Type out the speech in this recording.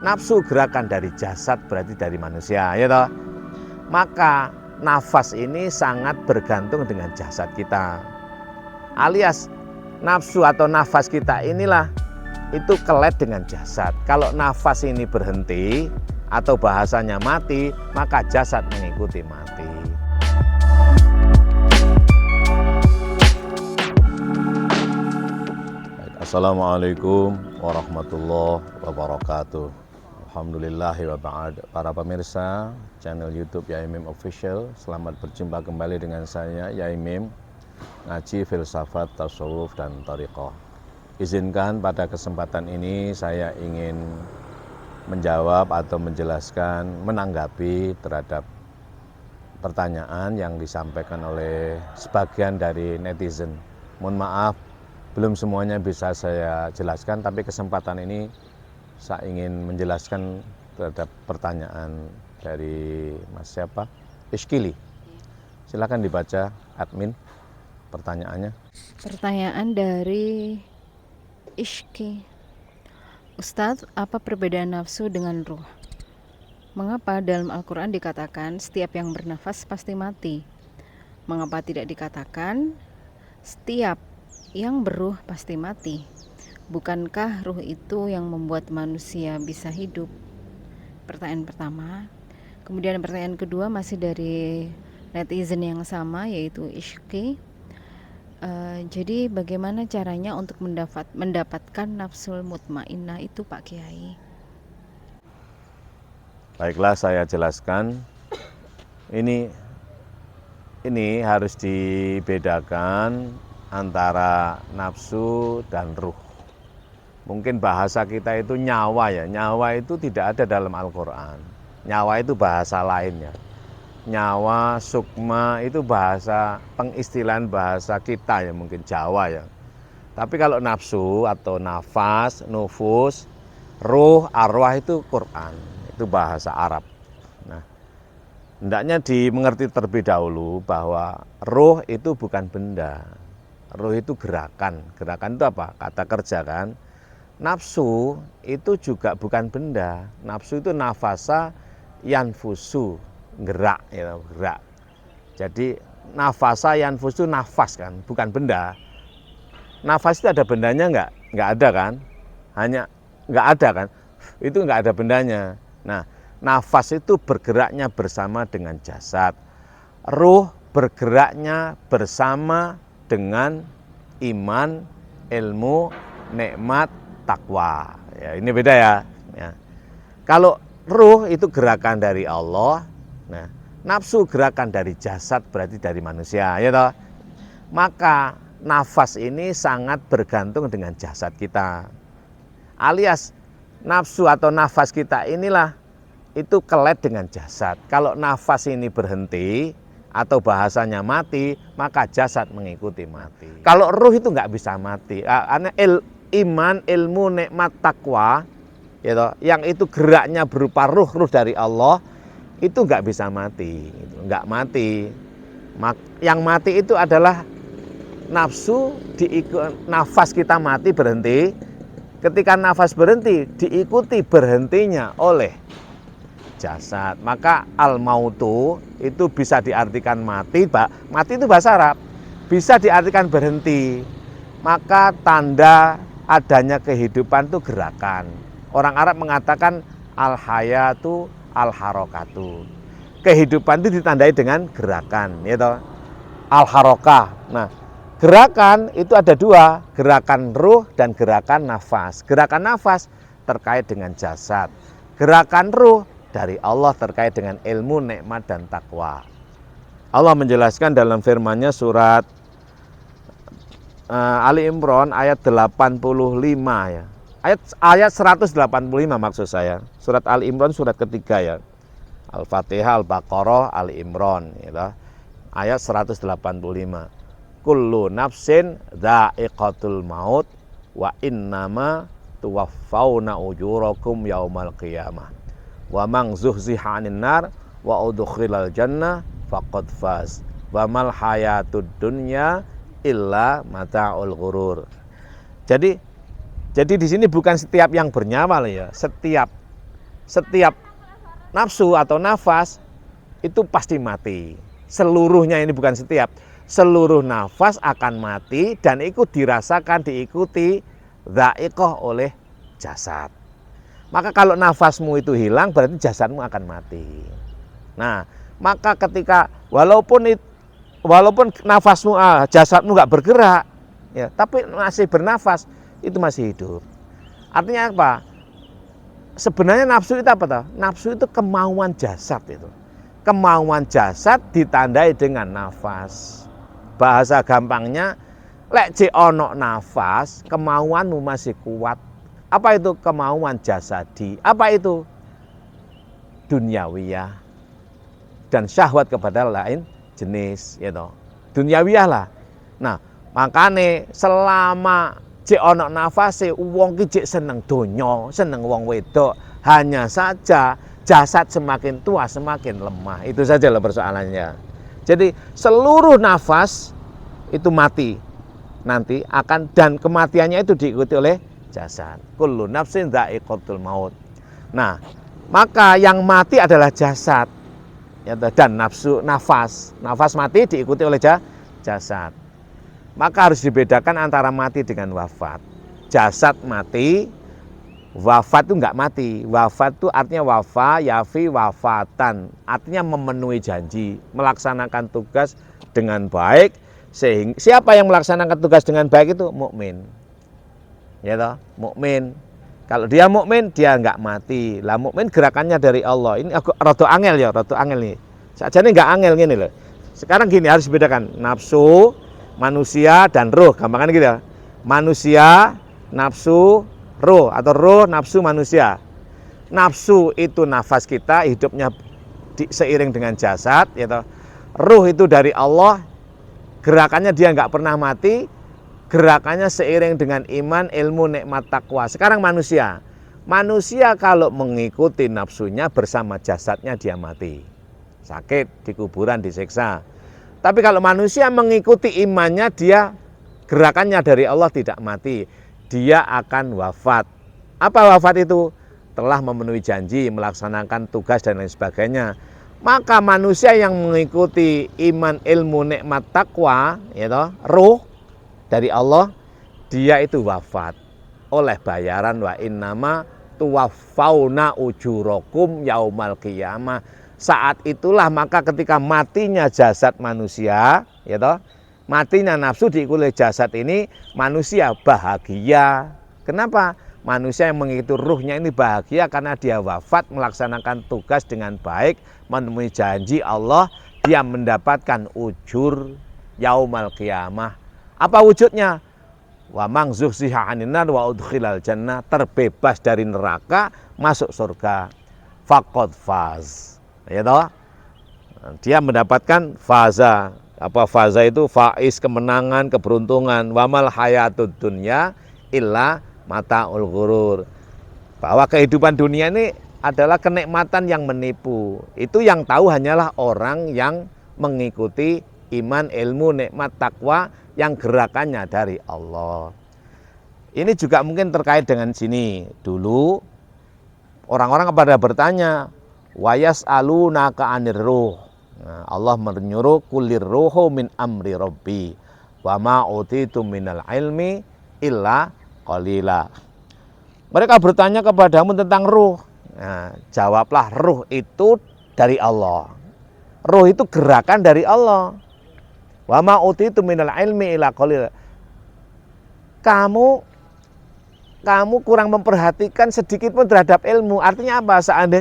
nafsu gerakan dari jasad berarti dari manusia, ya toh. Maka nafas ini sangat bergantung dengan jasad kita. Alias nafsu atau nafas kita inilah itu kelet dengan jasad. Kalau nafas ini berhenti atau bahasanya mati, maka jasad mengikuti mati. Assalamualaikum warahmatullahi wabarakatuh. Alhamdulillahi wa ba'd. Para pemirsa channel YouTube Yai Mim Official, selamat berjumpa kembali dengan saya Yai Mim, ngaji filsafat, tasawuf dan thariqah. Izinkan pada kesempatan ini saya ingin menjawab atau menjelaskan, menanggapi terhadap pertanyaan yang disampaikan oleh sebagian dari netizen. Mohon maaf, belum semuanya bisa saya jelaskan, tapi kesempatan ini saya ingin menjelaskan terhadap pertanyaan dari Mas siapa? Iskili. Silakan dibaca, admin, pertanyaannya. Pertanyaan dari Ishki. Ustadz, apa perbedaan nafsu dengan ruh? Mengapa dalam Al-Quran dikatakan setiap yang bernafas pasti mati? Mengapa tidak dikatakan setiap yang beruh pasti mati? Bukankah ruh itu yang membuat manusia bisa hidup? Pertanyaan pertama. Kemudian pertanyaan kedua masih dari netizen yang sama, yaitu Ishki. Jadi bagaimana caranya untuk mendapatkan nafsul mutmainnah itu, Pak Kiai? Baiklah, saya jelaskan. Ini harus dibedakan antara nafsu dan ruh. Mungkin bahasa kita itu nyawa ya. Nyawa itu tidak ada dalam Al-Quran. Nyawa itu bahasa lainnya. Nyawa, sukma itu bahasa pengistilahan bahasa kita ya, mungkin Jawa ya. Tapi kalau nafsu atau nafas, nufus, ruh, arwah itu Quran. Itu bahasa Arab. Nah, hendaknya dimengerti terlebih dahulu bahwa ruh itu bukan benda. Ruh itu gerakan. Gerakan itu apa? Kata kerja kan. Nafsu itu juga bukan benda. Nafsu itu nafasa yanfusu, gerak ya, gerak. Jadi nafasa yanfusu nafas kan, bukan benda. Nafas itu ada bendanya enggak? Enggak ada kan? Hanya enggak ada kan? Itu enggak ada bendanya. Nah, nafas itu bergeraknya bersama dengan jasad. Ruh bergeraknya bersama dengan iman, ilmu, nikmat, takwa. Ya, ini beda ya. Kalau ruh itu gerakan dari Allah, nah, nafsu gerakan dari jasad berarti dari manusia, ya toh. Maka nafas ini sangat bergantung dengan jasad kita. Alias nafsu atau nafas kita inilah itu kelet dengan jasad. Kalau nafas ini berhenti atau bahasanya mati, maka jasad mengikuti mati. Kalau ruh itu nggak bisa mati. Iman, ilmu, nikmat, takwa, gitu, yang itu geraknya berupa ruh dari Allah, itu nggak bisa mati, nggak mati. Yang mati itu adalah nafsu, nafas kita mati berhenti. Ketika nafas berhenti, diikuti berhentinya oleh jasad. Maka al-mautu itu bisa diartikan mati, Pak. Mati itu bahasa Arab. Bisa diartikan berhenti. Maka tanda adanya kehidupan itu gerakan. Orang Arab mengatakan al-hayatu al-harokatu. Kehidupan itu ditandai dengan gerakan, gitu. Al-harokah. Nah, gerakan itu ada dua, gerakan ruh dan gerakan nafas. Gerakan nafas terkait dengan jasad. Gerakan ruh dari Allah terkait dengan ilmu, nikmat, dan takwa. Allah menjelaskan dalam firman-Nya surat Ali Imran ayat 85 ya. Ayat 185 maksud saya. Surat Ali Imran surat ketiga ya. Al-Fatihah, Al-Baqarah, Ali Imran gitu. Ayat 185. Kullu nafsin dha'iqatul maut wa innama tuwaffawna ujurakum yaumal qiyamah. Wa man zuhziha 'anil nar wa udkhilal jannah faqad faz. Wa mal hayatud dunya illa mata'ul ghurur. Jadi di sini bukan setiap yang bernyawa ya, setiap setiap nafsu atau nafas itu pasti mati. Seluruhnya, ini bukan setiap, seluruh nafas akan mati dan ikut dirasakan, diikuti dha'iqah oleh jasad. Maka kalau nafasmu itu hilang berarti jasadmu akan mati. Nah, maka ketika walaupun nafasmu, jasadmu nggak bergerak, ya, tapi masih bernafas, itu masih hidup. Artinya apa? Sebenarnya nafsu itu apa toh? Nafsu itu kemauan jasad itu. Kemauan jasad ditandai dengan nafas. Bahasa gampangnya, lek jek ono nafas, kemauanmu masih kuat. Apa itu kemauan jasadi? Apa itu? Duniawiyah dan syahwat kepada lain jenis, gitu. Duniawiyah lah. Nah, makane selama jek ono nafase wong ki jek seneng donya, seneng wong wedok, hanya saja jasad semakin tua semakin lemah. Itu saja lah persoalannya. Jadi seluruh nafas itu mati nanti akan, dan kematiannya itu diikuti oleh jasad. Kullu nafsin dha'iqatul maut. Nah, maka yang mati adalah jasad, ya, dan nafas mati diikuti oleh jasad. Maka harus dibedakan antara mati dengan wafat. Jasad mati, wafat itu enggak mati. Wafat itu artinya wafa, yafi, wafatan. Artinya memenuhi janji, melaksanakan tugas dengan baik. Sehingga siapa yang melaksanakan tugas dengan baik itu mukmin. Ya toh, mukmin. Kalau dia mukmin, dia enggak mati. Lah mukmin gerakannya dari Allah. Ini aku rada angel ya, rada angel nih. Sajane enggak angel ngene loh. Sekarang gini, harus bedakan nafsu, manusia dan roh. Gampangan gitu ya. Manusia, nafsu, roh, atau roh, nafsu, manusia. Nafsu itu nafas kita, hidupnya seiring dengan jasad, ya toh. Roh itu dari Allah, gerakannya dia enggak pernah mati. Gerakannya seiring dengan iman, ilmu, nikmat, takwa. Sekarang manusia. Manusia kalau mengikuti nafsunya bersama jasadnya dia mati. Sakit, di kuburan, disiksa. Tapi kalau manusia mengikuti imannya, dia gerakannya dari Allah tidak mati. Dia akan wafat. Apa wafat itu? Telah memenuhi janji, melaksanakan tugas dan lain sebagainya. Maka manusia yang mengikuti iman, ilmu, nikmat, takwa, ya toh, ruh dari Allah, dia itu wafat oleh bayaran wa innama tuwaffauna ujurakum yaumal qiyamah. Saat itulah maka ketika matinya jasad manusia, ya toh, matinya nafsu diikuti oleh jasad ini, manusia bahagia. Kenapa? Manusia yang mengikuti ruhnya ini bahagia karena dia wafat melaksanakan tugas dengan baik, memenuhi janji Allah, dia mendapatkan ujur yaumal qiyamah. Apa wujudnya? Wa man zuhziha 'anil nar wa udkhilal jannah, terbebas dari neraka, masuk surga. Faqad faz. Ya toh? Dia mendapatkan faza. Apa faza itu? Faiz, kemenangan, keberuntungan. Wa mal hayatud dunya illa mataul ghurur. Bahwa kehidupan dunia ini adalah kenikmatan yang menipu. Itu yang tahu hanyalah orang yang mengikuti iman, ilmu, nikmat, takwa yang gerakannya dari Allah. Ini juga mungkin terkait dengan sini. Dulu orang-orang kepada bertanya, wa yas'alunaka 'anir ruh. Nah, Allah menyuruh kulir ruhu min amri rabbi wa ma utitu minal ilmi illa qalila. Mereka bertanya kepadamu tentang ruh. Nah, jawablah, ruh itu dari Allah. Ruh itu gerakan dari Allah. Wa ma utitu minal ilmi illa qalila. Kamu kurang memperhatikan sedikit pun terhadap ilmu. Artinya apa? Seandainya